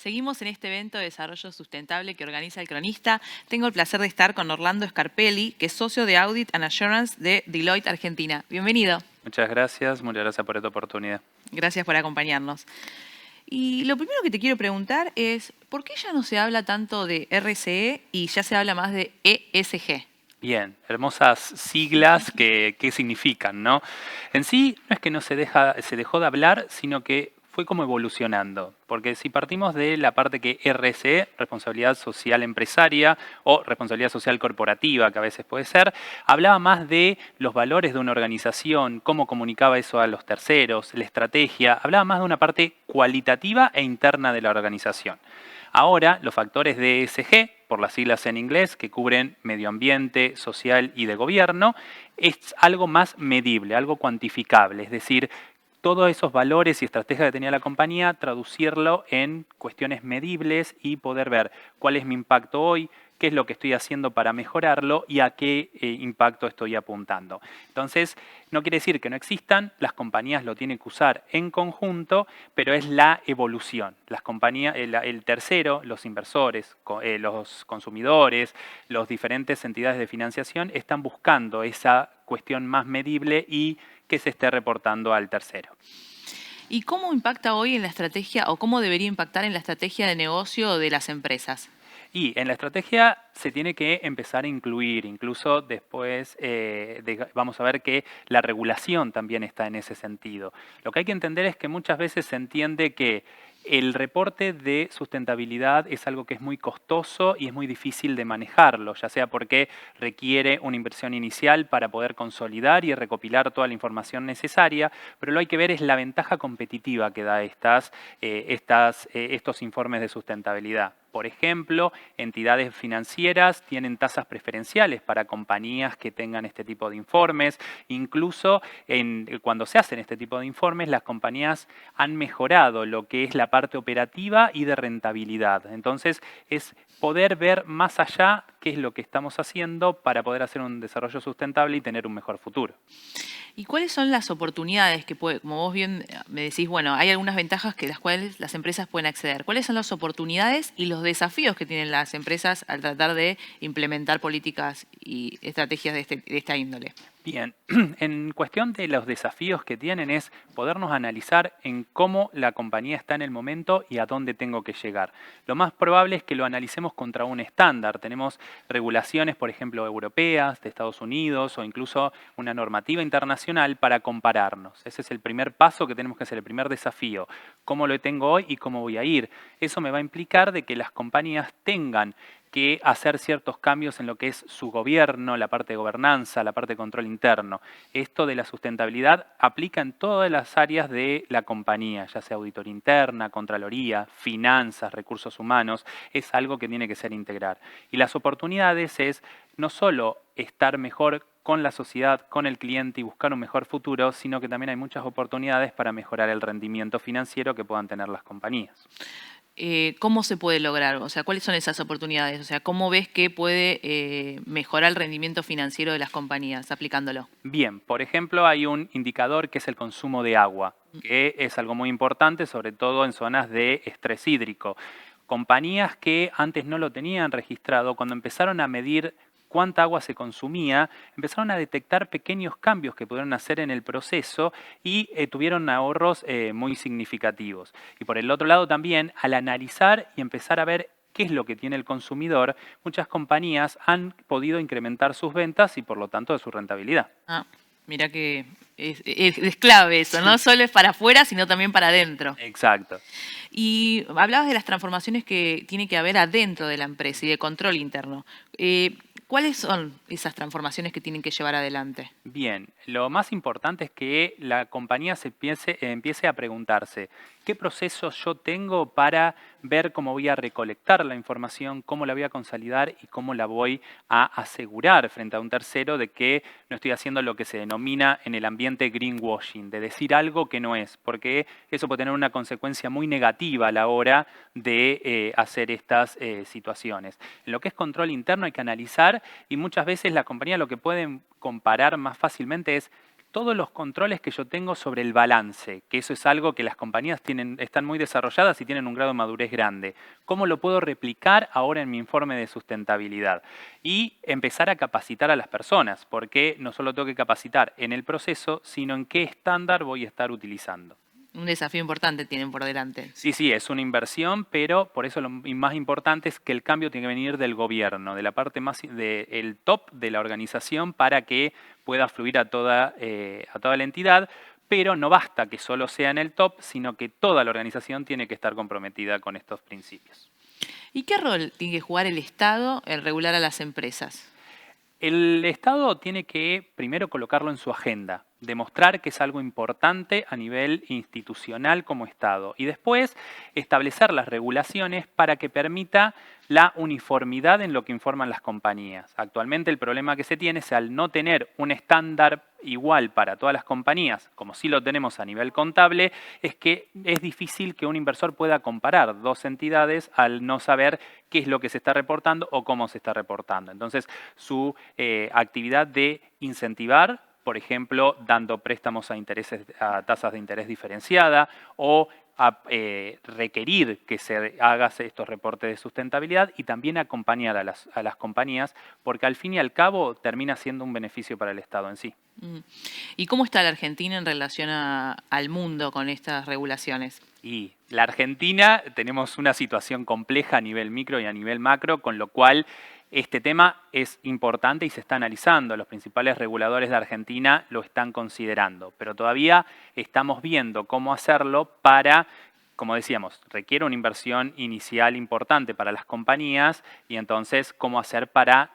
seguimos en este evento de desarrollo sustentable que organiza El Cronista. Tengo el placer de estar con Orlando Scarpelli, que es socio de Audit and Assurance de Deloitte Argentina. Bienvenido. Muchas gracias por esta oportunidad. Gracias por acompañarnos. Y lo primero que te quiero preguntar es, ¿por qué ya no se habla tanto de RSE y ya se habla más de ESG? Bien, hermosas siglas que qué significan, ¿no? En sí, no es que no se dejó de hablar, sino que fue como evolucionando. Porque si partimos de la parte que RSE, responsabilidad social empresaria o responsabilidad social corporativa, que a veces puede ser, hablaba más de los valores de una organización, cómo comunicaba eso a los terceros, la estrategia, hablaba más de una parte cualitativa e interna de la organización. Ahora, los factores de ESG, por las siglas en inglés, que cubren medio ambiente, social y de gobierno, es algo más medible, algo cuantificable, es decir, todos esos valores y estrategias que tenía la compañía, traducirlo en cuestiones medibles y poder ver cuál es mi impacto hoy, qué es lo que estoy haciendo para mejorarlo y a qué impacto estoy apuntando. Entonces, no quiere decir que no existan, las compañías lo tienen que usar en conjunto, pero es la evolución. Las compañías, el tercero, los inversores, los consumidores, las diferentes entidades de financiación están buscando esa cuestión más medible y que se esté reportando al tercero. ¿Y cómo impacta hoy en la estrategia o cómo debería impactar en la estrategia de negocio de las empresas? Y en la estrategia se tiene que empezar a incluir, incluso después vamos a ver que la regulación también está en ese sentido. Lo que hay que entender es que muchas veces se entiende que el reporte de sustentabilidad es algo que es muy costoso y es muy difícil de manejarlo, ya sea porque requiere una inversión inicial para poder consolidar y recopilar toda la información necesaria, pero lo que hay que ver es la ventaja competitiva que da estos informes de sustentabilidad. Por ejemplo, entidades financieras tienen tasas preferenciales para compañías que tengan este tipo de informes. Incluso cuando se hacen este tipo de informes, las compañías han mejorado lo que es la parte operativa y de rentabilidad. Entonces, es poder ver más allá qué es lo que estamos haciendo para poder hacer un desarrollo sustentable y tener un mejor futuro. ¿Y cuáles son las oportunidades que como vos bien me decís, bueno, hay algunas ventajas que las cuales las empresas pueden acceder? ¿Cuáles son las oportunidades y los desafíos que tienen las empresas al tratar de implementar políticas y estrategias de esta índole? Bien, en cuestión de los desafíos que tienen es podernos analizar en cómo la compañía está en el momento y a dónde tengo que llegar. Lo más probable es que lo analicemos contra un estándar. Tenemos regulaciones, por ejemplo, europeas, de Estados Unidos o incluso una normativa internacional para compararnos. Ese es el primer paso que tenemos que hacer, el primer desafío. ¿Cómo lo tengo hoy y cómo voy a ir? Eso me va a implicar de que las compañías tengan que hacer ciertos cambios en lo que es su gobierno, la parte de gobernanza, la parte de control interno. Esto de la sustentabilidad aplica en todas las áreas de la compañía, ya sea auditoría interna, contraloría, finanzas, recursos humanos, es algo que tiene que ser integrar. Y las oportunidades es no solo estar mejor con la sociedad, con el cliente y buscar un mejor futuro, sino que también hay muchas oportunidades para mejorar el rendimiento financiero que puedan tener las compañías. ¿Cómo se puede lograr? O sea, ¿cuáles son esas oportunidades? O sea, ¿cómo ves que puede mejorar el rendimiento financiero de las compañías aplicándolo? Bien, por ejemplo, hay un indicador que es el consumo de agua, que es algo muy importante, sobre todo en zonas de estrés hídrico. Compañías que antes no lo tenían registrado, cuando empezaron a medir cuánta agua se consumía, empezaron a detectar pequeños cambios que pudieron hacer en el proceso y tuvieron ahorros muy significativos. Y por el otro lado también, al analizar y empezar a ver qué es lo que tiene el consumidor, muchas compañías han podido incrementar sus ventas y por lo tanto de su rentabilidad. Ah, mira que es clave eso, no solo es para afuera, sino también para adentro. Exacto. Y hablabas de las transformaciones que tiene que haber adentro de la empresa y de control interno. ¿Cuáles son esas transformaciones que tienen que llevar adelante? Bien, lo más importante es que la compañía empiece a preguntarse, ¿qué procesos yo tengo para ver cómo voy a recolectar la información, cómo la voy a consolidar y cómo la voy a asegurar frente a un tercero de que no estoy haciendo lo que se denomina en el ambiente greenwashing, de decir algo que no es, porque eso puede tener una consecuencia muy negativa a la hora de hacer estas situaciones. En lo que es control interno hay que analizar y muchas veces la compañía lo que pueden comparar más fácilmente es todos los controles que yo tengo sobre el balance, que eso es algo que las compañías están muy desarrolladas y tienen un grado de madurez grande. ¿Cómo lo puedo replicar ahora en mi informe de sustentabilidad? Y empezar a capacitar a las personas, porque no solo tengo que capacitar en el proceso, sino en qué estándar voy a estar utilizando. Un desafío importante tienen por delante. Sí, sí, es una inversión, pero por eso lo más importante es que el cambio tiene que venir del gobierno, de la parte más del top de la organización para que pueda fluir a toda la entidad, pero no basta que solo sea en el top, sino que toda la organización tiene que estar comprometida con estos principios. ¿Y qué rol tiene que jugar el Estado en regular a las empresas? El Estado tiene que primero colocarlo en su agenda, demostrar que es algo importante a nivel institucional como Estado y después establecer las regulaciones para que permita la uniformidad en lo que informan las compañías. Actualmente el problema que se tiene es al no tener un estándar igual para todas las compañías, como sí lo tenemos a nivel contable, es que es difícil que un inversor pueda comparar dos entidades al no saber qué es lo que se está reportando o cómo se está reportando. Entonces, su actividad de incentivar, por ejemplo, dando préstamos a tasas de interés diferenciada o a requerir que se hagan estos reportes de sustentabilidad y también acompañar a las compañías, porque al fin y al cabo termina siendo un beneficio para el Estado en sí. ¿Y cómo está la Argentina en relación al mundo con estas regulaciones? Y la Argentina tenemos una situación compleja a nivel micro y a nivel macro, con lo cual este tema es importante y se está analizando. Los principales reguladores de Argentina lo están considerando, pero todavía estamos viendo cómo hacerlo para, como decíamos, requiere una inversión inicial importante para las compañías y entonces cómo hacer para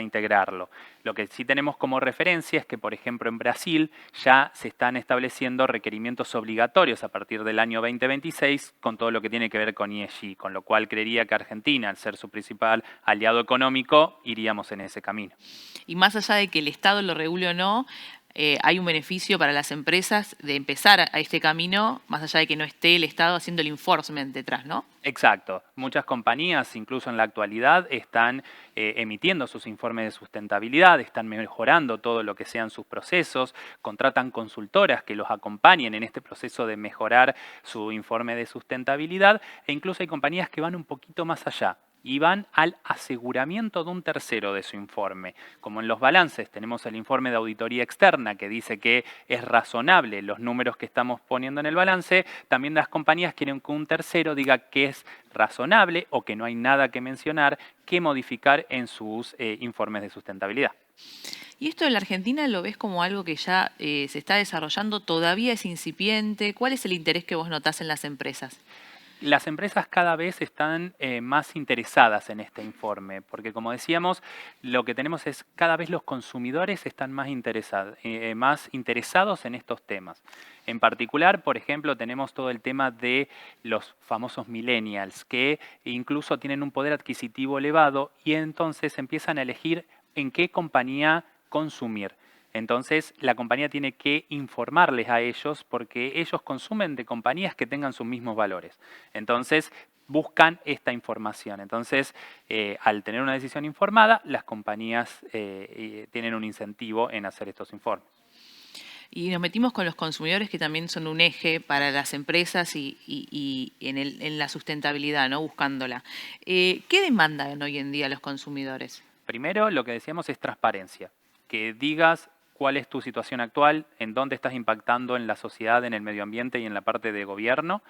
integrarlo. Lo que sí tenemos como referencia es que, por ejemplo, en Brasil ya se están estableciendo requerimientos obligatorios a partir del año 2026 con todo lo que tiene que ver con ESG, con lo cual creería que Argentina, al ser su principal aliado económico, iríamos en ese camino. Y más allá de que el Estado lo regule o no, hay un beneficio para las empresas de empezar a este camino, más allá de que no esté el Estado haciendo el enforcement detrás, ¿no? Exacto. Muchas compañías, incluso en la actualidad, están emitiendo sus informes de sustentabilidad, están mejorando todo lo que sean sus procesos, contratan consultoras que los acompañen en este proceso de mejorar su informe de sustentabilidad e incluso hay compañías que van un poquito más allá y van al aseguramiento de un tercero de su informe. Como en los balances tenemos el informe de auditoría externa que dice que es razonable los números que estamos poniendo en el balance, también las compañías quieren que un tercero diga que es razonable o que no hay nada que mencionar, que modificar en sus informes de sustentabilidad. ¿Y esto en la Argentina lo ves como algo que ya se está desarrollando, todavía es incipiente? ¿Cuál es el interés que vos notás en las empresas? Las empresas cada vez están más interesadas en este informe, porque como decíamos, lo que tenemos es cada vez los consumidores están más interesados en estos temas. En particular, por ejemplo, tenemos todo el tema de los famosos millennials, que incluso tienen un poder adquisitivo elevado y entonces empiezan a elegir en qué compañía consumir. Entonces, la compañía tiene que informarles a ellos porque ellos consumen de compañías que tengan sus mismos valores. Entonces, buscan esta información. Entonces, al tener una decisión informada, las compañías tienen un incentivo en hacer estos informes. Y nos metimos con los consumidores que también son un eje para las empresas y en la sustentabilidad, ¿no? Buscándola. ¿Qué demandan hoy en día los consumidores? Primero, lo que decíamos es transparencia. Que digas cuál es tu situación actual, en dónde estás impactando en la sociedad, en el medio ambiente y en la parte de gobierno,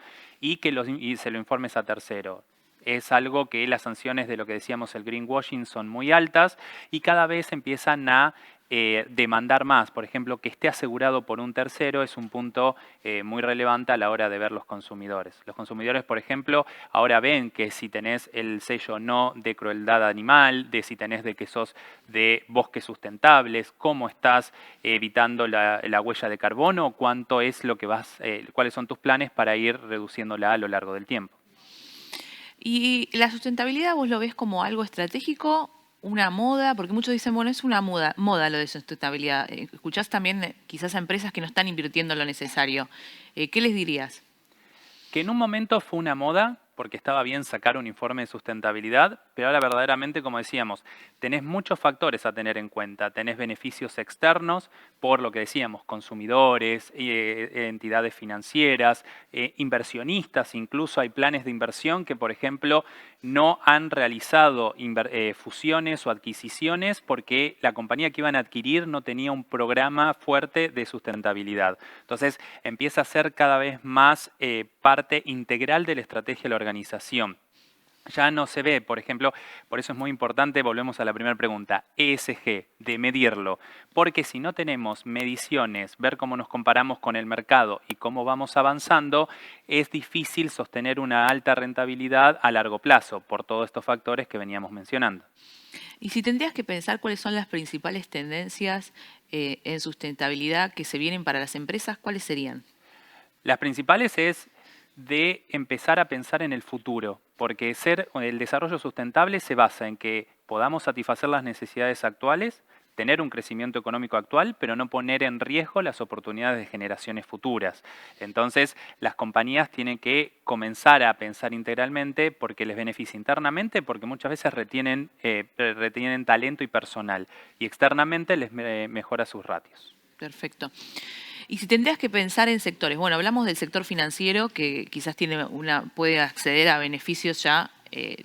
y que se lo informes a tercero. Es algo que las sanciones de lo que decíamos el greenwashing son muy altas y cada vez empiezan a demandar más. Por ejemplo, que esté asegurado por un tercero es un punto muy relevante a la hora de ver los consumidores. Los consumidores, por ejemplo, ahora ven que si tenés el sello no de crueldad animal, de si tenés de que sos de bosques sustentables, cómo estás evitando la huella de carbono, cuánto es lo que cuáles son tus planes para ir reduciéndola a lo largo del tiempo. ¿Y la sustentabilidad vos lo ves como algo estratégico, una moda? Porque muchos dicen, bueno, es una moda lo de sustentabilidad. Escuchás también quizás a empresas que no están invirtiendo lo necesario. ¿Qué les dirías? Que en un momento fue una moda, porque estaba bien sacar un informe de sustentabilidad, pero ahora verdaderamente, como decíamos, tenés muchos factores a tener en cuenta. Tenés beneficios externos por lo que decíamos, consumidores, entidades financieras, inversionistas, incluso hay planes de inversión que, por ejemplo, no han realizado fusiones o adquisiciones porque la compañía que iban a adquirir no tenía un programa fuerte de sustentabilidad. Entonces empieza a ser cada vez más parte integral de la estrategia de la organización. Ya no se ve, por ejemplo, por eso es muy importante, volvemos a la primera pregunta, ESG, de medirlo, porque si no tenemos mediciones, ver cómo nos comparamos con el mercado y cómo vamos avanzando, es difícil sostener una alta rentabilidad a largo plazo, por todos estos factores que veníamos mencionando. Y si tendrías que pensar cuáles son las principales tendencias en sustentabilidad que se vienen para las empresas, ¿cuáles serían? Las principales es de empezar a pensar en el futuro, porque el desarrollo sustentable se basa en que podamos satisfacer las necesidades actuales, tener un crecimiento económico actual, pero no poner en riesgo las oportunidades de generaciones futuras. Entonces, las compañías tienen que comenzar a pensar integralmente porque les beneficia internamente, porque muchas veces retienen talento y personal, y externamente les mejora sus ratios. Perfecto. Y si tendrías que pensar en sectores, bueno, hablamos del sector financiero que quizás puede acceder a beneficios ya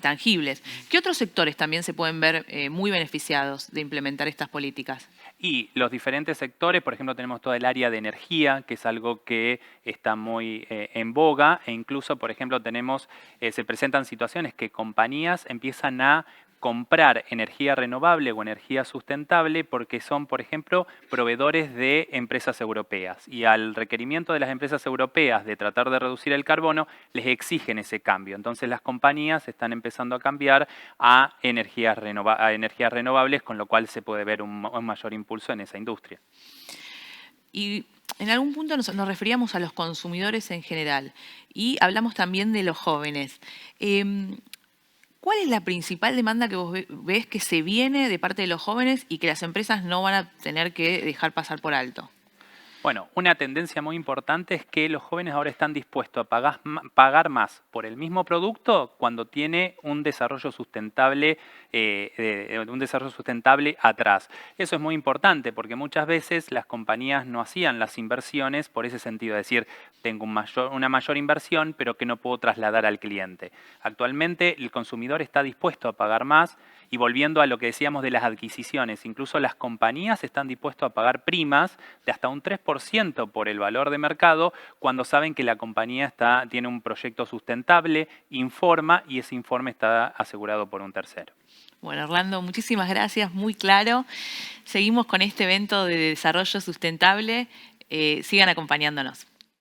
tangibles. ¿Qué otros sectores también se pueden ver muy beneficiados de implementar estas políticas? Y los diferentes sectores, por ejemplo, tenemos toda el área de energía, que es algo que está muy en boga, e incluso, por ejemplo, se presentan situaciones que compañías empiezan a comprar energía renovable o energía sustentable porque son, por ejemplo, proveedores de empresas europeas. Y al requerimiento de las empresas europeas de tratar de reducir el carbono, les exigen ese cambio. Entonces las compañías están empezando a cambiar a energías renovables, con lo cual se puede ver un mayor impulso en esa industria. Y en algún punto nos referíamos a los consumidores en general y hablamos también de los jóvenes. ¿Cuál es la principal demanda que vos ves que se viene de parte de los jóvenes y que las empresas no van a tener que dejar pasar por alto? Bueno, una tendencia muy importante es que los jóvenes ahora están dispuestos a pagar más por el mismo producto cuando tiene un desarrollo sustentable, atrás. Eso es muy importante porque muchas veces las compañías no hacían las inversiones por ese sentido, es decir, tengo una mayor inversión pero que no puedo trasladar al cliente. Actualmente el consumidor está dispuesto a pagar más. Y volviendo a lo que decíamos de las adquisiciones, incluso las compañías están dispuestas a pagar primas de hasta un 3% por el valor de mercado cuando saben que la compañía tiene un proyecto sustentable, informa y ese informe está asegurado por un tercero. Bueno, Orlando, muchísimas gracias, muy claro. Seguimos con este evento de desarrollo sustentable. Sigan acompañándonos.